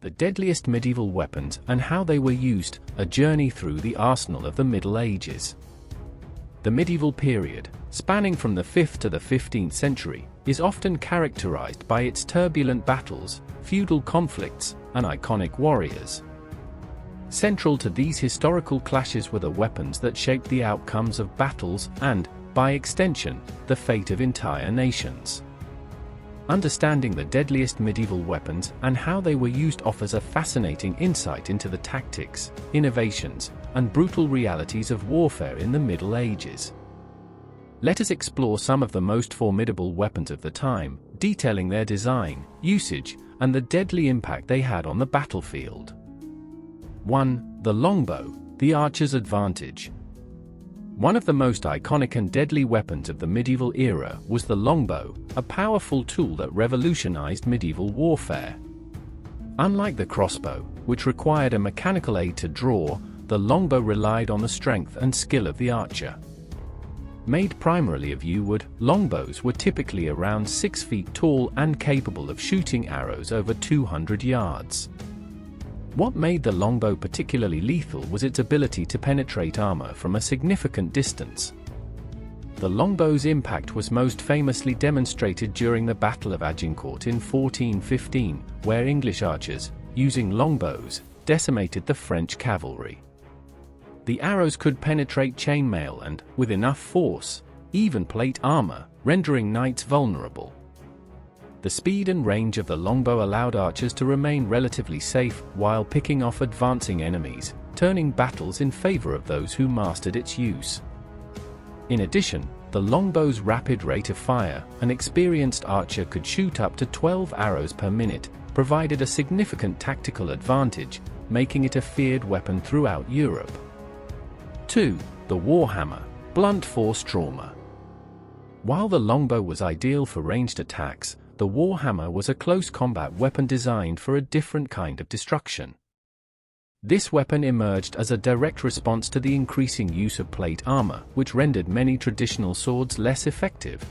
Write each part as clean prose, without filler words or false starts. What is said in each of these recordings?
The deadliest medieval weapons and how they were used, a journey through the arsenal of the Middle Ages. The medieval period, spanning from the 5th to the 15th century, is often characterized by its turbulent battles, feudal conflicts, and iconic warriors. Central to these historical clashes were the weapons that shaped the outcomes of battles and, by extension, the fate of entire nations. Understanding the deadliest medieval weapons and how they were used offers a fascinating insight into the tactics, innovations, and brutal realities of warfare in the Middle Ages. Let us explore some of the most formidable weapons of the time, detailing their design, usage, and the deadly impact they had on the battlefield. 1. The longbow, the archer's advantage. One of the most iconic and deadly weapons of the medieval era was the longbow, a powerful tool that revolutionized medieval warfare. Unlike the crossbow, which required a mechanical aid to draw, the longbow relied on the strength and skill of the archer. Made primarily of yew wood, longbows were typically around 6 feet tall and capable of shooting arrows over 200 yards. What made the longbow particularly lethal was its ability to penetrate armor from a significant distance. The longbow's impact was most famously demonstrated during the Battle of Agincourt in 1415, where English archers, using longbows, decimated the French cavalry. The arrows could penetrate chainmail and, with enough force, even plate armor, rendering knights vulnerable. The speed and range of the longbow allowed archers to remain relatively safe while picking off advancing enemies, turning battles in favor of those who mastered its use. In addition, the longbow's rapid rate of fire, an experienced archer could shoot up to 12 arrows per minute, provided a significant tactical advantage, making it a feared weapon throughout Europe. 2. The warhammer, blunt force trauma. While the longbow was ideal for ranged attacks, the warhammer was a close combat weapon designed for a different kind of destruction. This weapon emerged as a direct response to the increasing use of plate armor, which rendered many traditional swords less effective.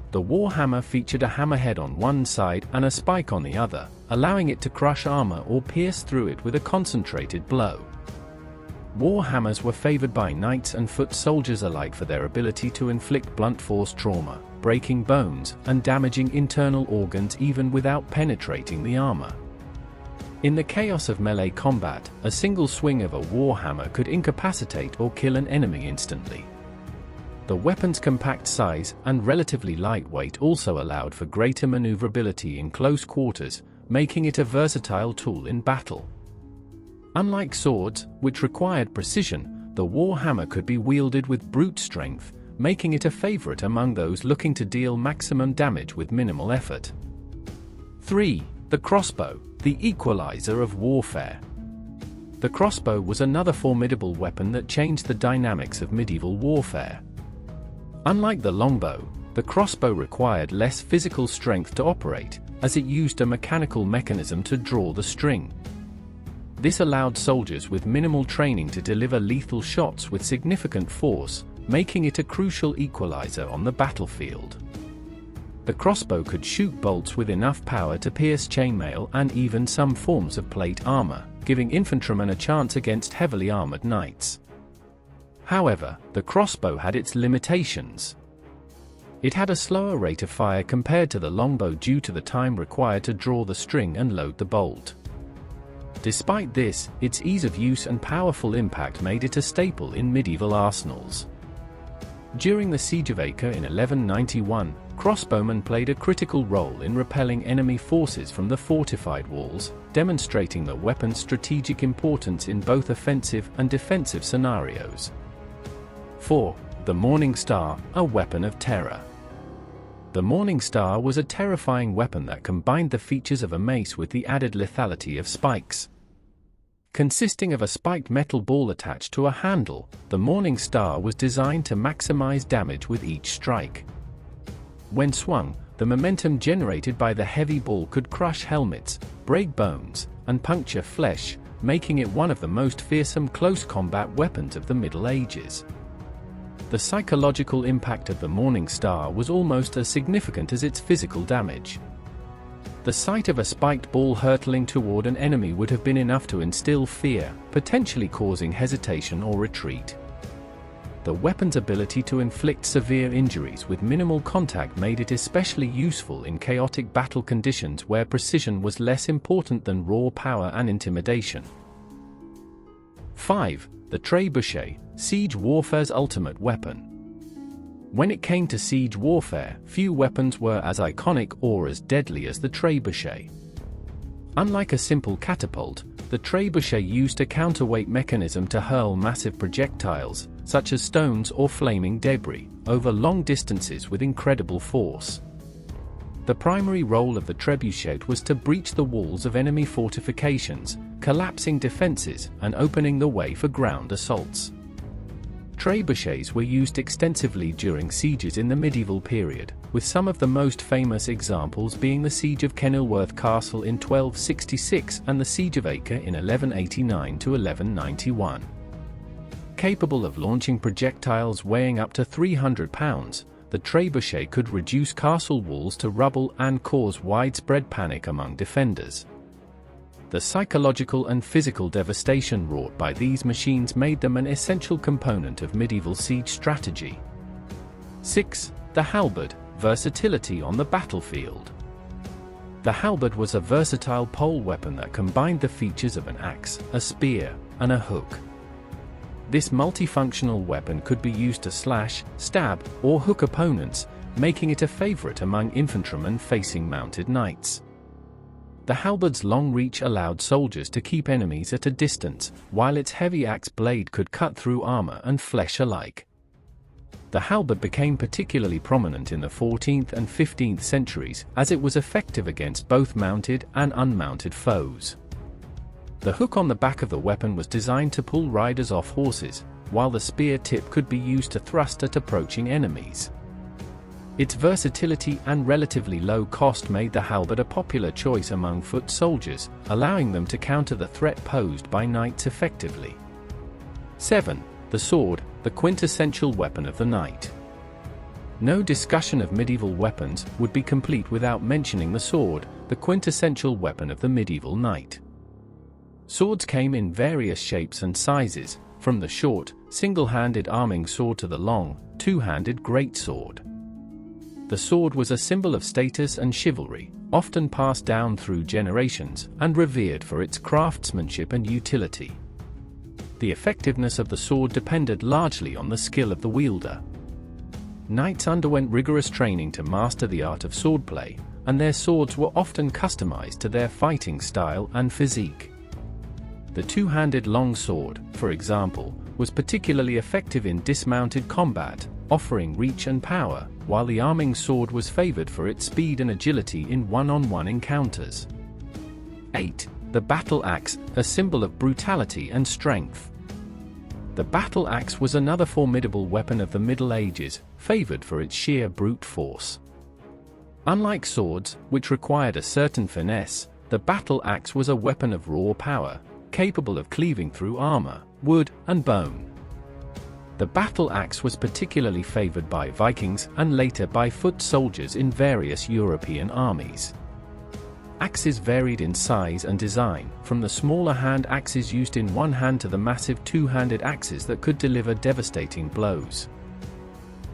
The warhammer featured a hammerhead on one side and a spike on the other, allowing it to crush armor or pierce through it with a concentrated blow. Warhammers were favored by knights and foot soldiers alike for their ability to inflict blunt force trauma, breaking bones and damaging internal organs even without penetrating the armor. In the chaos of melee combat, a single swing of a warhammer could incapacitate or kill an enemy instantly. The weapon's compact size and relatively light weight also allowed for greater maneuverability in close quarters, making it a versatile tool in battle. Unlike swords, which required precision, the warhammer could be wielded with brute strength, making it a favorite among those looking to deal maximum damage with minimal effort. 3. The crossbow, the equalizer of warfare. The crossbow was another formidable weapon that changed the dynamics of medieval warfare. Unlike the longbow, the crossbow required less physical strength to operate, as it used a mechanical mechanism to draw the string. This allowed soldiers with minimal training to deliver lethal shots with significant force, making it a crucial equalizer on the battlefield. The crossbow could shoot bolts with enough power to pierce chainmail and even some forms of plate armor, giving infantrymen a chance against heavily armored knights. However, the crossbow had its limitations. It had a slower rate of fire compared to the longbow due to the time required to draw the string and load the bolt. Despite this, its ease of use and powerful impact made it a staple in medieval arsenals. During the Siege of Acre in 1191, crossbowmen played a critical role in repelling enemy forces from the fortified walls, demonstrating the weapon's strategic importance in both offensive and defensive scenarios. 4. The Morning Star, a weapon of terror. The Morning Star was a terrifying weapon that combined the features of a mace with the added lethality of spikes. Consisting of a spiked metal ball attached to a handle, the Morning Star was designed to maximize damage with each strike. When swung, the momentum generated by the heavy ball could crush helmets, break bones, and puncture flesh, making it one of the most fearsome close combat weapons of the Middle Ages. The psychological impact of the Morning Star was almost as significant as its physical damage. The sight of a spiked ball hurtling toward an enemy would have been enough to instill fear, potentially causing hesitation or retreat. The weapon's ability to inflict severe injuries with minimal contact made it especially useful in chaotic battle conditions where precision was less important than raw power and intimidation. 5. The trebuchet, siege warfare's ultimate weapon. When it came to siege warfare, few weapons were as iconic or as deadly as the trebuchet. Unlike a simple catapult, the trebuchet used a counterweight mechanism to hurl massive projectiles, such as stones or flaming debris, over long distances with incredible force. The primary role of the trebuchet was to breach the walls of enemy fortifications, collapsing defenses and opening the way for ground assaults. Trebuchets were used extensively during sieges in the medieval period, with some of the most famous examples being the Siege of Kenilworth Castle in 1266 and the Siege of Acre in 1189 to 1191. Capable of launching projectiles weighing up to 300 pounds, the trebuchet could reduce castle walls to rubble and cause widespread panic among defenders. The psychological and physical devastation wrought by these machines made them an essential component of medieval siege strategy. 6. The halberd, versatility on the battlefield. The halberd was a versatile pole weapon that combined the features of an axe, a spear, and a hook. This multifunctional weapon could be used to slash, stab, or hook opponents, making it a favorite among infantrymen facing mounted knights. The halberd's long reach allowed soldiers to keep enemies at a distance, while its heavy axe blade could cut through armor and flesh alike. The halberd became particularly prominent in the 14th and 15th centuries as it was effective against both mounted and unmounted foes. The hook on the back of the weapon was designed to pull riders off horses, while the spear tip could be used to thrust at approaching enemies. Its versatility and relatively low cost made the halberd a popular choice among foot soldiers, allowing them to counter the threat posed by knights effectively. 7. The sword, the quintessential weapon of the knight. No discussion of medieval weapons would be complete without mentioning the sword, the quintessential weapon of the medieval knight. Swords came in various shapes and sizes, from the short, single-handed arming sword to the long, two-handed greatsword. The sword was a symbol of status and chivalry, often passed down through generations, and revered for its craftsmanship and utility. The effectiveness of the sword depended largely on the skill of the wielder. Knights underwent rigorous training to master the art of swordplay, and their swords were often customized to their fighting style and physique. The two-handed long sword, for example, was particularly effective in dismounted combat, offering reach and power, while the arming sword was favored for its speed and agility in one-on-one encounters. 8. The battle axe, a symbol of brutality and strength. The battle axe was another formidable weapon of the Middle Ages, favored for its sheer brute force. Unlike swords, which required a certain finesse, the battle axe was a weapon of raw power, capable of cleaving through armor, wood, and bone. The battle axe was particularly favored by Vikings and later by foot soldiers in various European armies. Axes varied in size and design, from the smaller hand axes used in one hand to the massive two-handed axes that could deliver devastating blows.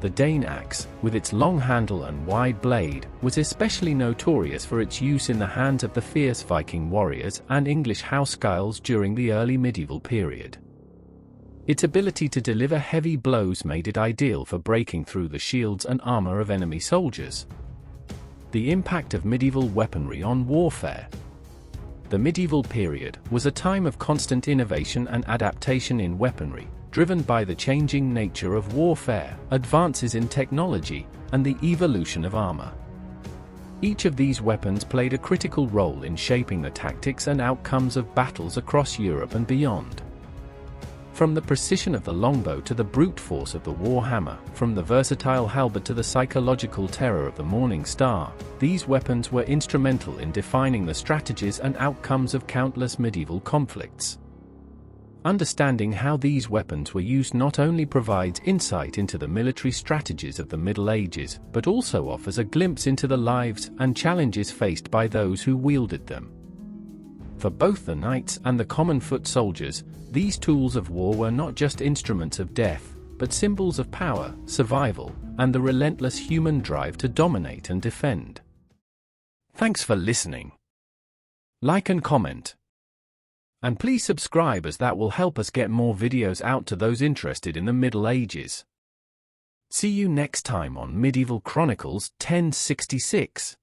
The Dane axe, with its long handle and wide blade, was especially notorious for its use in the hands of the fierce Viking warriors and English housecarls during the early medieval period. Its ability to deliver heavy blows made it ideal for breaking through the shields and armor of enemy soldiers. The impact of medieval weaponry on warfare. The medieval period was a time of constant innovation and adaptation in weaponry, driven by the changing nature of warfare, advances in technology, and the evolution of armor. Each of these weapons played a critical role in shaping the tactics and outcomes of battles across Europe and beyond. From the precision of the longbow to the brute force of the warhammer, from the versatile halberd to the psychological terror of the morning star, these weapons were instrumental in defining the strategies and outcomes of countless medieval conflicts. Understanding how these weapons were used not only provides insight into the military strategies of the Middle Ages, but also offers a glimpse into the lives and challenges faced by those who wielded them. For both the knights and the common foot soldiers, these tools of war were not just instruments of death, but symbols of power, survival, and the relentless human drive to dominate and defend. Thanks for listening. Like and comment. And please subscribe, as that will help us get more videos out to those interested in the Middle Ages. See you next time on Medieval Chronicles 1066.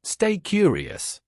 Stay curious.